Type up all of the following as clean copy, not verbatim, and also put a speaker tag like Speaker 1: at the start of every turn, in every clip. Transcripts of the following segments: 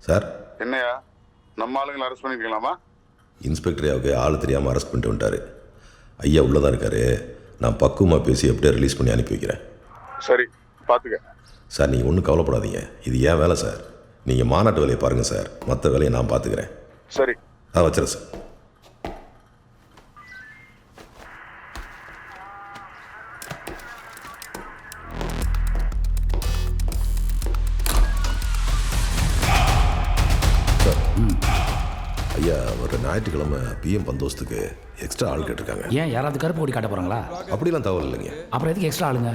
Speaker 1: Sir,
Speaker 2: என்னையா நம்ம ஆளுங்களை அரெஸ்ட் பண்ணிருக்கலாமா?
Speaker 1: இன்ஸ்பெக்டர் ஐயாவுக்கு ஆள் தெரியாமல் அரெஸ்ட் பண்ணிட்டு வந்துட்டாரு. ஐயா உள்ளே தான் இருக்காரு. நான் பக்குவமாக பேசி எப்படியே ரிலீஸ் பண்ணி அனுப்பி வைக்கிறேன்.
Speaker 2: சரி, பார்த்துக்க.
Speaker 1: சார், நீங்கள் ஒன்றும் கவலைப்படாதீங்க. இது ஏன் வேலை சார். நீங்கள் மாநாட்டு வேலையை பாருங்கள் சார். மற்ற வேலையை நான் பார்த்துக்கிறேன்.
Speaker 2: சரி,
Speaker 1: வச்சுறேன் சார். ஐயா, ஒரு ஞாயிற்றுக்கிழமை பிஎம் பந்தோஸ்துக்கு எக்ஸ்ட்ரா ஆள் கேட்டிருக்காங்க.
Speaker 3: ஏன் யாராவது கருப்பு கொடி காட்ட போகிறாங்களா?
Speaker 1: அப்படிலாம் தகவல் இல்லைங்க.
Speaker 3: அப்புறம் எதுக்கு எக்ஸ்ட்ரா ஆளுங்க?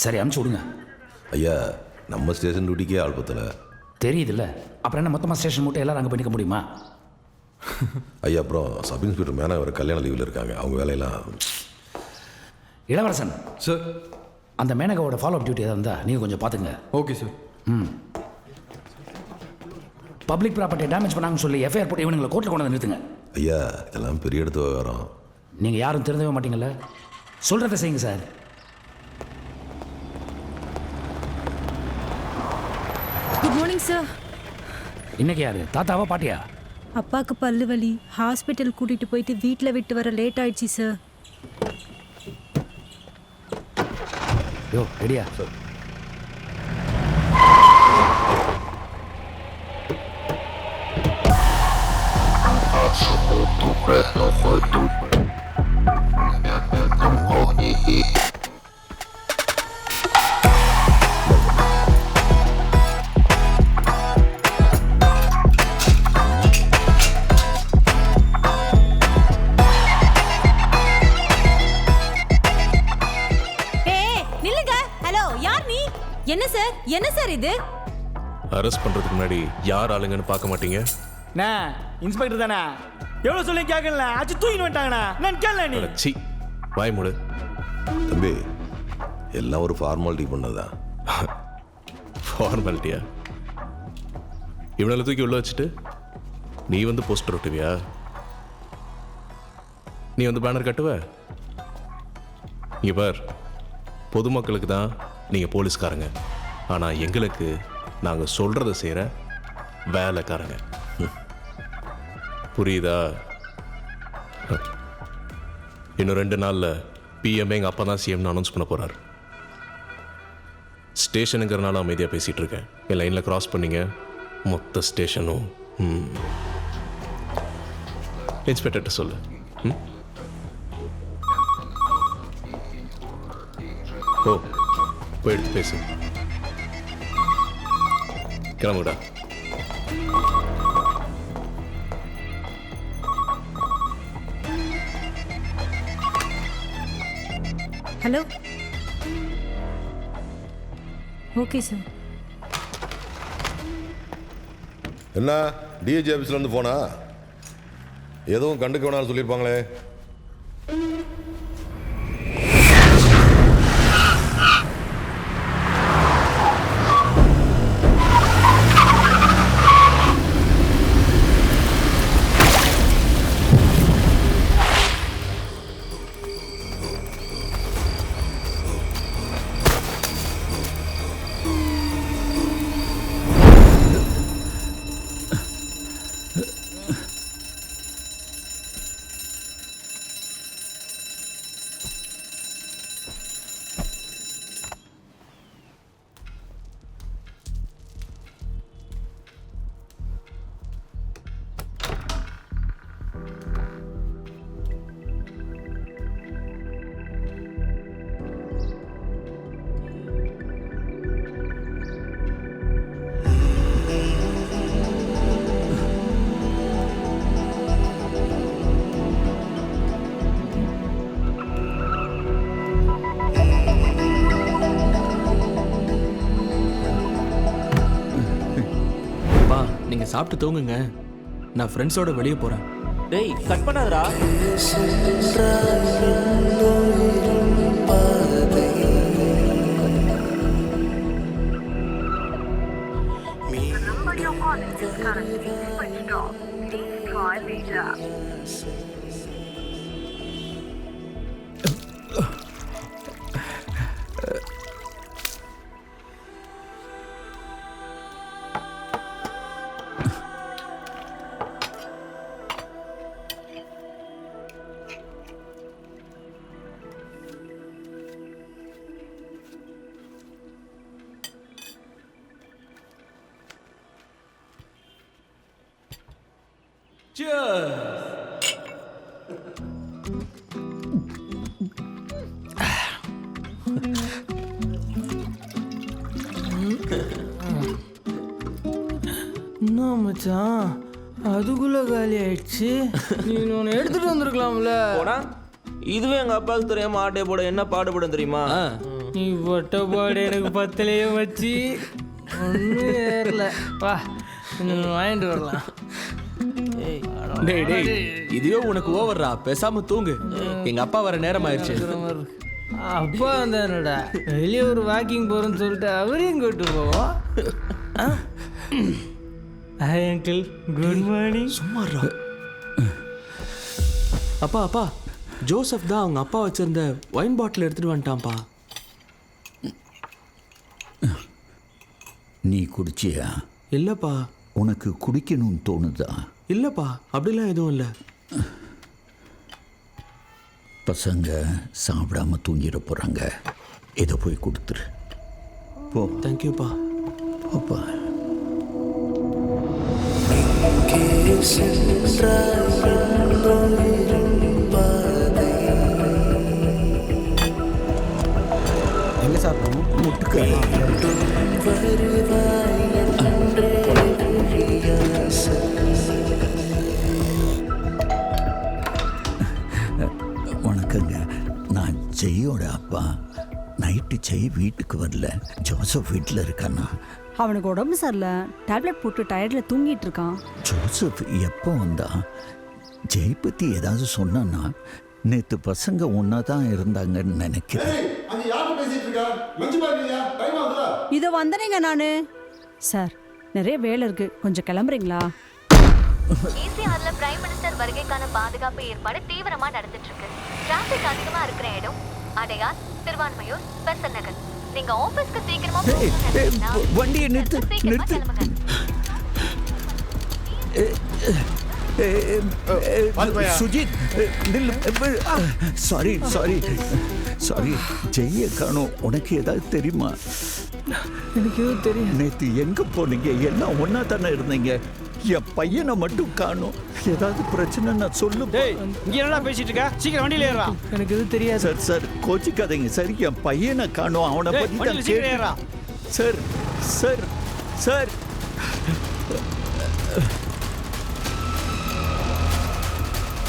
Speaker 3: சரி, அனுப்பிச்சி விடுங்க.
Speaker 1: ஐயா, நம்ம ஸ்டேஷன் டியூட்டிக்கே ஆள் பத்தல.
Speaker 3: தெரியுதுல்ல, அப்புறம் என்ன மொத்தமாக ஸ்டேஷன் மட்டும் எல்லாரும் அங்கே பண்ணிக்க முடியுமா?
Speaker 1: ஐயா, அப்புறம் சப் இன்ஸ்பெக்டர் மேலே ஒரு கல்யாண லீவில் இருக்காங்க. அவங்க வேலையெல்லாம்.
Speaker 3: இளவரசன்
Speaker 4: சார்,
Speaker 3: அந்த மேனகாவோட ஃபாலோ அப் டியூட்டி எதாவது இருந்தால் நீங்கள் கொஞ்சம் பார்த்துங்க.
Speaker 4: Okay sir.
Speaker 3: பப்ளிக் ப்ராப்பர்ட்டியை டேமேஜ் பண்ணாங்கன்னு சொல்லி எஃப்ஐஆர் போட்டு இவனுங்களை கோர்ட்டில் கொண்டு வந்து நிறுத்துங்க.
Speaker 1: ஐயா, இதெல்லாம் பெரிய இடத்து விவகாரம்.
Speaker 3: நீங்கள் யாரும் திருந்தவே மாட்டீங்கல்ல? சொல்கிறத செய்யுங்க சார்.
Speaker 5: Good morning sir.
Speaker 3: இன்னைக்கு யாரு, தாத்தாவா பாட்டியா?
Speaker 5: அப்பாவுக்கு பல்லு வலி, ஹாஸ்பிட்டல் கூட்டிட்டு போயிட்டு வீட்டில் விட்டு வர லேட் ஆயிடுச்சு சார்.
Speaker 3: யோ ரெடியா சார்?
Speaker 5: என்ன சார், என்ன சார் இது?
Speaker 6: அரெஸ்ட் பண்றதுக்கு முன்னாடி யார் ஆளுங்கன்னு பார்க்க மாட்டீங்க?
Speaker 7: இன்ஸ்பெக்டர் தானே, எவ்வளவு சொல்லி கேட்கல, அச்சு தூக்கிட்டு வந்துட்டாங்கண்ணா. நான் கேள்ல நீ
Speaker 6: சி வாய் மூடு.
Speaker 1: தம்பி, எல்லாம் ஒரு ஃபார்மாலிட்டி பண்ணதான்.
Speaker 6: ஃபார்மாலிட்டியா? இவனை தூக்கி உள்ள வச்சுட்டு நீ வந்து போஸ்டர் ஒட்டுவியா? நீ வந்து பேனர் கட்டுவ? இங்க பார், பொதுமக்களுக்கு தான் நீங்க போலீஸ்காரங்க, ஆனா எங்களுக்கு நாங்க சொல்றதை செய்யற வேலைக்காரங்க. புரியுதா? இன்னும் 2 நாள்ல பிஎம் எங்க அப்பா தான் சிஎம்னு அனௌன்ஸ் பண்ண போறாரு. ஸ்டேஷனுங்கிறனால அமைதியா பேசிட்டு இருக்கேன். என் லைன்ல கிராஸ் பண்ணீங்க, மொத்த ஸ்டேஷனும் இன்ஸ்பெக்டர்கிட்ட சொல்லு. ஓ, போய் எடுத்து பேசு. கிளம்புடா.
Speaker 5: ஹலோ. Okay sir.
Speaker 1: என்ன டிஐஜி ஆஃபீஸ்ல இருந்து போனா எதுவும் கண்டுக்க வேணாம்னு சொல்லியிருப்பாங்களே.
Speaker 7: நீங்கள் சாப்பிட்டு தூங்குங்க, நான் ஃப்ரெண்ட்ஸோட வெளியே போகிறேன்.
Speaker 8: டேய் கட் பண்ணாதடா.
Speaker 7: என்ன மச்சான் அதுக்குள்ள காலி ஆயிடுச்சு நீ ஒன்று எடுத்துட்டு வந்திருக்கலாம்ல.
Speaker 4: போடா, இதுவே எங்க அப்பாவுக்கு தெரியாம ஆட்டை போட என்ன பாடுபடும் தெரியுமா?
Speaker 7: நீ பட்ட பாடு எனக்கு பத்தலையே வச்சு ஒன்றும் ஏறல. வா இன்னும் வாங்கிட்டு வரலாம்.
Speaker 6: டேய் டேய், இதுவே உனக்கு ஓவர்ரா, பேசாம தூங்கு. எங்க அப்பா வர நேரம் ஆயிடுச்சு.
Speaker 7: அப்பா வந்தானடா, வெளியே ஒரு வாக்கிங் போகிறேன்னு சொல்லிட்டு அவரையும் கூட்டு போவோம். Hi uncle, good morning.
Speaker 6: சும்மாறா. அப்பா அப்பா, ஜோசப் தான் அவங்க அப்பா வச்சிருந்த ஒயின் பாட்டில் எடுத்துட்டு வந்துட்டான்ப்பா.
Speaker 8: நீ குடிச்சியா?
Speaker 6: இல்லப்பா.
Speaker 8: உனக்கு குடிக்கணும்னு தோணுதா?
Speaker 6: இல்லப்பா, அப்படிலாம் எதுவும் இல்லை.
Speaker 8: பசங்க சாப்பிடாம தூங்கிட போறாங்க. இதை போய் கொடுத்துரு போ.
Speaker 6: தேங்க்யூப்பா.
Speaker 8: போப்பா.
Speaker 9: எங்க சார் போகணும்?
Speaker 8: வணக்கங்க, நான் ஜெயோட அப்பா. நைட்டு ஜெய் வீட்டுக்கு வரல. ஜோசப் வீட்டில் இருக்கானா?
Speaker 5: அவனுக்கு உடம்பு சரியில்லை, டேப்லெட் போட்டு டயர்டில் தூங்கிட்டு இருக்கான்.
Speaker 8: ஜோசப் எப்போ வந்தா? ஜெய் பற்றி ஏதாவது சொன்னான்னா? நேற்று பசங்க ஒன்றா தான் இருந்தாங்கன்னு நினைக்கிறேன்.
Speaker 5: இதோ வந்தனேங்க நான். சார் நிறைய வேலை இருக்கு, கொஞ்சம் கிளம்புறீங்களா?
Speaker 10: ஈசிஆர்ல பிரைம் மினிஸ்டர் வருகைக்கான பாதுகாப்பு ஏற்பாடு தீவிரமா நடந்துட்டு இருக்கு. டிராபிக் அதிகமா இருக்கிற இடம் அடையார், திருவான்மையூர், பெசல் நகர். நீங்க ஆபீஸ்க்கு சீக்கிரமா
Speaker 8: வண்டியை நிறுத்து. சுஜித், சாரி ஜெய்ய காணோம். உனக்கு ஏதாவது தெரியுமா?
Speaker 7: எனக்கு எதுவும் தெரியும்.
Speaker 8: நேற்று எங்க போனீங்க? எல்லாம் ஒன்னா தானே இருந்தீங்க. என் பையனை மட்டும் காணோம். ஏதாவது பிரச்சனை நான் சொல்லு.
Speaker 7: இங்க என்னடா பேசிட்டு இருக்க? சீக்கிரம் வண்டியில ஏறா. எனக்கு எதுவும் தெரியாது.
Speaker 8: சார் கோச்சிக்காதீங்க சார். என் பையனை காணோம். அவனை பத்தி தான்
Speaker 7: சீக்கிரம்
Speaker 8: சார்.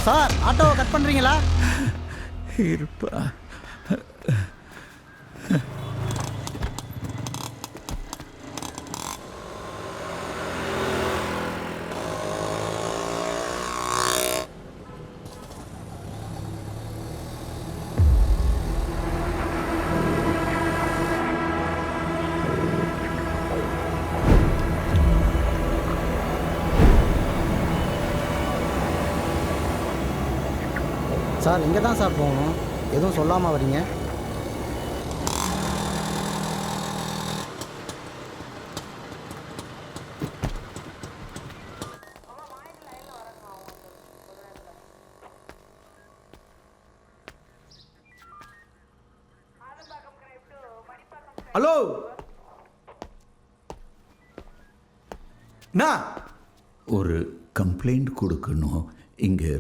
Speaker 9: சார் ஆட்டோவை கட் பண்ணுறீங்களா?
Speaker 8: இருப்பா.
Speaker 9: சார் இங்கே தான் சார் போகணும். எதுவும் சொல்லாமல் வரீங்க?
Speaker 7: ஹலோ அண்ணா,
Speaker 8: ஒரு கம்ப்ளைண்ட் கொடுக்கணும். இங்கே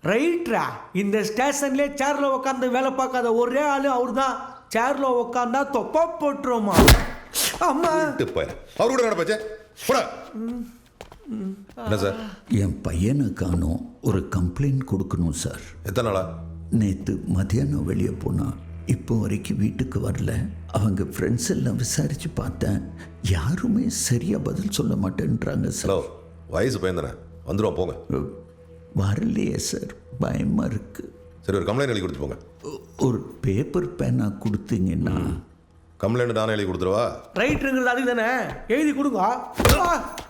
Speaker 7: ரைட்ரா, இந்த ஸ்டேஷன்லேயே சேர்ல உட்காந்து வேலை பார்க்காத ஒரே ஆளு அவர் தான். சேர்ல உட்காந்தா தொப்பா போட்டுருமா? அம்மா
Speaker 1: அவர் கூட நடப்பாச்சே. என்ன சார்?
Speaker 8: என் பையனை காணோம். ஒரு கம்ப்ளைண்ட் கொடுக்கணும் சார்.
Speaker 1: எத்தனை நாளா?
Speaker 8: நேற்று மதியானம் வெளியே போனான். இப்போ வரைக்கும் வீட்டுக்கு வரல. அவங்க ஃப்ரெண்ட்ஸ் எல்லாம் விசாரித்து பார்த்தேன். யாருமே சரியாக பதில் சொல்ல மாட்டேன்றாங்க சார்.
Speaker 1: ஹலோ, வயசு பையன் தானே, வந்துடுவோம் போங்க.
Speaker 8: வரலையே சார், பயமாக இருக்குது.
Speaker 1: சரி, ஒரு கம்ப்ளைண்ட் எழுதி கொடுத்து போங்க.
Speaker 8: ஒரு பேப்பர் பேனா கொடுத்தீங்கன்னா?
Speaker 1: கம்ப்ளைண்ட் நானே எழுதி கொடுத்துருவா?
Speaker 7: ரைட்டுங்கிறது அதுக்கு தானே, எழுதி கொடுங்க.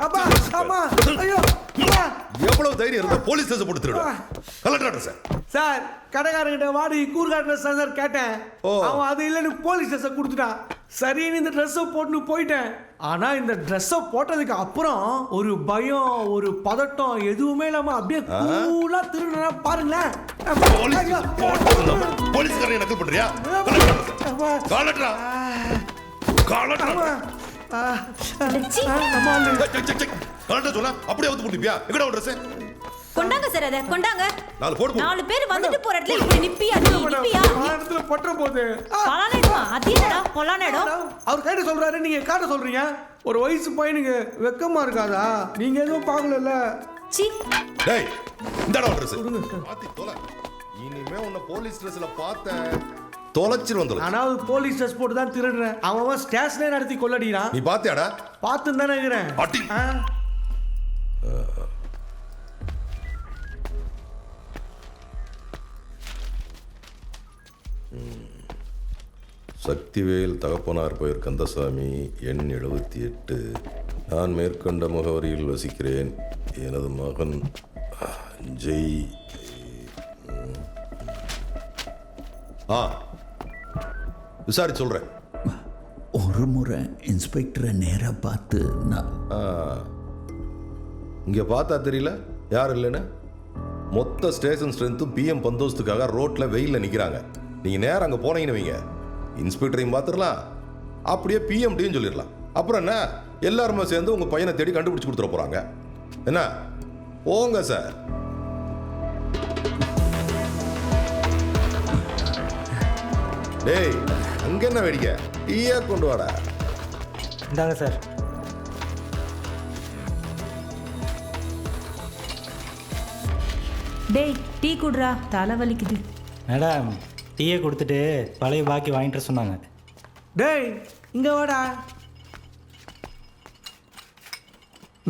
Speaker 7: அப்பா அம்மா, ஐயோ
Speaker 1: எவ்வளவு தைரியம் இருந்தா போலீஸ் ஸ்டேஷன் போட்டு திருடுவா? Collector sir.
Speaker 7: சார், கடைக்காரங்கிட்ட வாடி கூர்காட்டின சார் கேட்டேன். அவன் அது இல்லைன்னு போலீஸ் ஸ்டேஷன் கொடுத்துட்டான். சரின்னு இந்த ட்ரெஸ்ஸை போட்டுன்னு போயிட்டேன். ஆனா இந்த ட்ரெஸ்ஸை போட்டதுக்கு அப்புறம் ஒரு பயம், ஒரு பதட்டம் எதுவுமே இல்லாம அப்படியே கூலா திருடுனா பாருங்களேன்.
Speaker 1: போலீஸ்காரன் நக்கல் பண்றியா? கரெக்டா சொல்ல அப்படியே வந்து போட்டுப்பியா எங்கடா ட்ரெஸ்
Speaker 5: கொண்டாங்க சார் அதை கொண்டாங்க.
Speaker 1: 4 போடு
Speaker 5: 4 பேர் வந்துட்டு போற இடத்துல இப்படி நிப்பியா நீ நிப்பியா?
Speaker 7: இடத்துல பற்ற போகுது.
Speaker 5: பலானேடா அதேடா பலானேடா.
Speaker 7: அவர் கைட்ட சொல்றாரு, நீங்க காட்ட சொல்றீங்க. ஒரு வயசு பையனுக்கு வெக்கமா இருக்காதா? நீங்க எதுவும் பார்க்கலல்ல.
Speaker 5: சி
Speaker 1: டேய் இந்தடா ட்ரெஸ் மாத்தி தொலை. இனிமே உன்னை போலீஸ் ட்ரெஸ்ல பார்த்தேன் தொலைச்சிரு வந்துரு.
Speaker 7: ஆனா போலீஸ் ட்ரெஸ் போட்டு தான் திருடுறேன். அவன் ஸ்டேஷனே நடத்தி கொள்ளடிறான்.
Speaker 1: நீ பாத்தியாடா?
Speaker 7: பார்த்து தானே இருக்கிறேன்.
Speaker 1: அடி. சக்திவேல் தகப்பனார் பெயர் கந்தசாமி, எண் 78. நான் மேற்கண்ட முகவரியில் வசிக்கிறேன். எனது மகன் ஜெய். விசாரிச்சு சொல்கிறேன்.
Speaker 8: ஒரு முறை இன்ஸ்பெக்டரை நேராக பார்த்து நான்
Speaker 1: இங்கே பார்த்தா தெரியல யார் இல்லைன்னு. மொத்த ஸ்டேஷன் ஸ்ட்ரென்த்தும் பிஎம் பந்தோஸ்துக்காக ரோட்டில் வெயிலில் நிற்கிறாங்க. நீங்கள் நேரம் அங்கே போனீங்கன்னு வைங்க, இன்ஸ்பெக்டரையும் பார்த்துடலாம், அப்படியே பிஎம்டியும் சொல்லிடலாம். அப்புறம் என்ன, எல்லாருமே சேர்ந்து உங்கள் பையனை தேடி கண்டுபிடிச்சி கொடுத்துட போகிறாங்க. என்ன போங்க சார். டேய் அங்கே என்ன வேடிக்கை, டீயா கொண்டு வாடா.
Speaker 9: இந்தாங்க சார்.
Speaker 5: டேய் டீ குடுறா, தலை வலிக்குது.
Speaker 9: மேடம் டீயை கொடுத்துட்டு பழைய பாக்கி வாங்கிட்டு சொன்னாங்க.
Speaker 7: டேய் இங்க வாடா.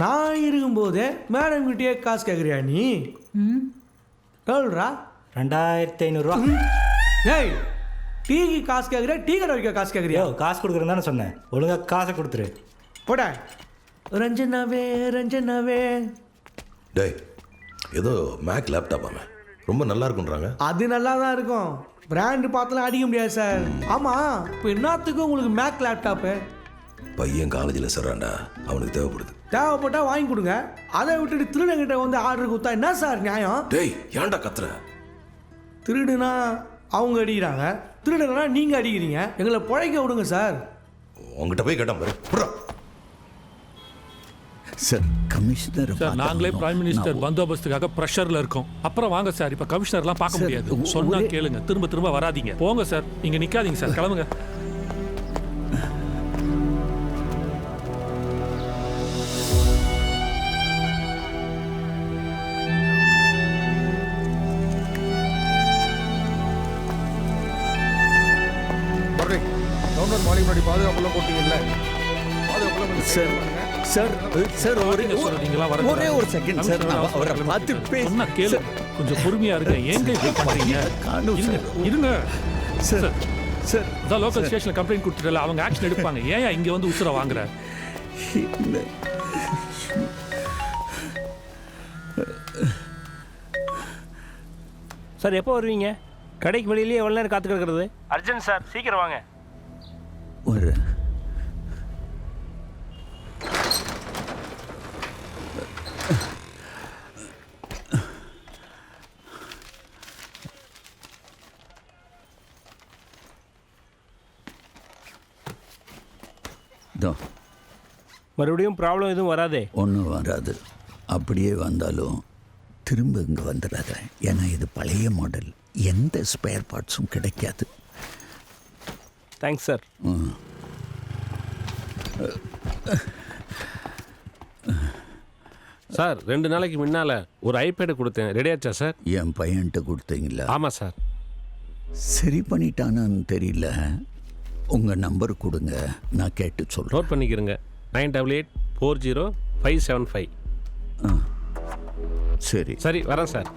Speaker 7: நான் இருக்கும்போதே மேடம் கிட்டே காசு கேட்குறியா நீ? எவ்வளோடா?
Speaker 9: 2500
Speaker 7: டேய் டீக்கு காசு கேட்குறியா, டீ கடை வைக்க காசு கேட்குறியா?
Speaker 9: காசு கொடுக்குறேன்னு தானே சொன்னேன். ஒழுங்காக காசை கொடுத்துரு.
Speaker 7: போடா. ரஞ்சனாவே ரஞ்சனாவே.
Speaker 1: டேய் ஏதோ மேக் லேப்டாப் அவன் ரொம்ப நல்லா இருக்குன்றாங்க.
Speaker 7: அது நல்லா தான் இருக்கும். பிராண்டு பார்த்துலாம் அடிக்க முடியாது சார். ஆமாம் இப்போ என்னத்துக்கு உங்களுக்கு மேக் லேப்டாப்பு?
Speaker 1: பையன் காலேஜில் சேர்றான்டா, அவனுக்கு தேவைப்படுது.
Speaker 7: தேவைப்பட்டா வாங்கி கொடுங்க. அதை விட்டுட்டு திருடங்கிட்ட வந்து ஆர்டர் கொடுத்தா என்ன சார் நியாயம்?
Speaker 1: டேய் ஏன்டா கத்துற?
Speaker 7: திருடுனா அவங்க அடிக்கிறாங்க, திருடனா நீங்கள் அடிக்கிறீங்க. எங்களை பிழைக்க விடுங்க சார்.
Speaker 1: உங்ககிட்ட போய் கேட்டான் பாரு. புறா.
Speaker 8: சார் கமிஷனர்
Speaker 11: சார் நாங்களே பிரைம் மினிஸ்டர் பந்தோபஸ்துக்காக ப்ரெஷர்ல இருக்கோம். அப்புறம் வாங்க சார், இப்ப கமிஷனர்லாம் பார்க்க முடியாது. சொன்னா கேளுங்க, திரும்ப திரும்ப வராதீங்க. போங்க சார், இங்க நிக்காதீங்க சார், கிளம்புங்க.
Speaker 2: பாதுகாப்புலாம் போட்டீங்கல்ல,
Speaker 8: சார் சார் சார் ஒரே ஒரு செகண்ட் சார். அவரை பார்த்து
Speaker 11: சொன்னா கேளு, கொஞ்சம் பொறுமையா இருங்க. ஏங்க இப்படி பண்றீங்க? இருங்க
Speaker 8: சார். சார்
Speaker 11: அதான் லோக்கல் ஸ்டேஷன்ல கம்ப்ளைண்ட் கொடுத்துட்டல, அவங்க ஆக்ஷன் எடுப்பாங்க. ஏன் இங்க வந்து உசுர வாங்குற?
Speaker 4: சார் எப்போ வருவீங்க? கடைக்கு வெளியிலேயே எவ்வளோ நேரம் காத்து கிடக்கிறது? அர்ஜென்ட் சார், சீக்கிரம் வாங்க.
Speaker 8: ஒரு
Speaker 4: மறுபடியும் ப்ராப்ளம் எதுவும் வராதே?
Speaker 8: ஒன்றும் வராது. அப்படியே வந்தாலும் திரும்ப இங்கே வந்துடாத. ஏன்னா இது பழைய மாடல், எந்த ஸ்பேர் பார்ட்ஸும் கிடைக்காது.
Speaker 4: Thanks sir.
Speaker 12: சார் 2 நாளைக்கு முன்னால் ஒரு ஐபேடு கொடுத்தேன், ரெடி ஆச்சா சார்?
Speaker 8: என் பையன்கிட்ட கொடுத்தீங்களா?
Speaker 12: ஆமாம் சார்.
Speaker 8: சரி பண்ணிட்டானான்னு தெரியல. உங்கள் நம்பர் கொடுங்க, நான் கேட்டு சொல்கிறேன்.
Speaker 12: நோட் பண்ணிக்கிறேங்க. 98840575.
Speaker 8: சரி
Speaker 12: சரி வரேன் சார்.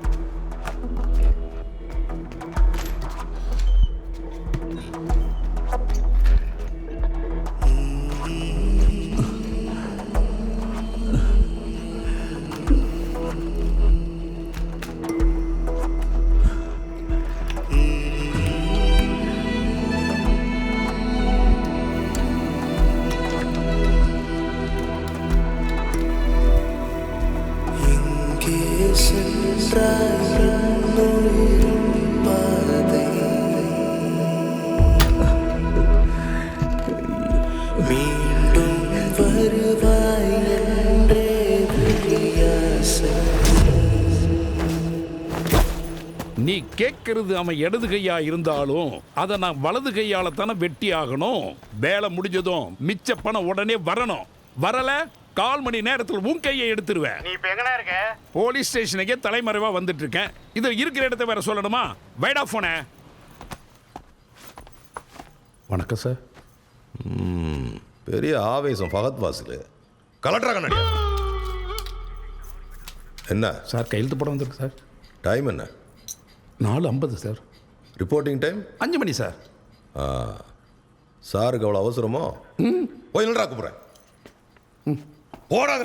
Speaker 13: சென்றாய் கேட்கறது அவன் இடது கையா இருந்தாலும் அதை நான் வலது கையால தானே வெட்டி ஆகணும். வேலை முடிஞ்சதும் மிச்ச பணம் உடனே வரணும். வரல 1/4 மணி நேரத்தில் உன் கையை எடுத்துருவேன்.
Speaker 4: நீ இப்போ எங்கடா இருக்க?
Speaker 13: போலீஸ் ஸ்டேஷனுக்கே தலைமறைவா வந்துட்டு இருக்கேன். இது இருக்கிற இடத்த வேற சொல்லணுமா? வைடா போன. வணக்கம் சார்.
Speaker 1: பெரிய ஆவேசம் ஃபகத் வாசில். கலெக்டரா கண்ணாடியா? என்ன
Speaker 13: சார் கையெழுத்து போட வந்திருக்கு சார்.
Speaker 1: டைம் என்ன?
Speaker 13: 4:50 சார்.
Speaker 1: ரிப்போர்ட்டிங் டைம்
Speaker 13: 5 மணி சார்.
Speaker 1: சாருக்கு அவ்வளோ அவசரமோ? போய் நின்றா கூப்பிட்றேன். போடாத.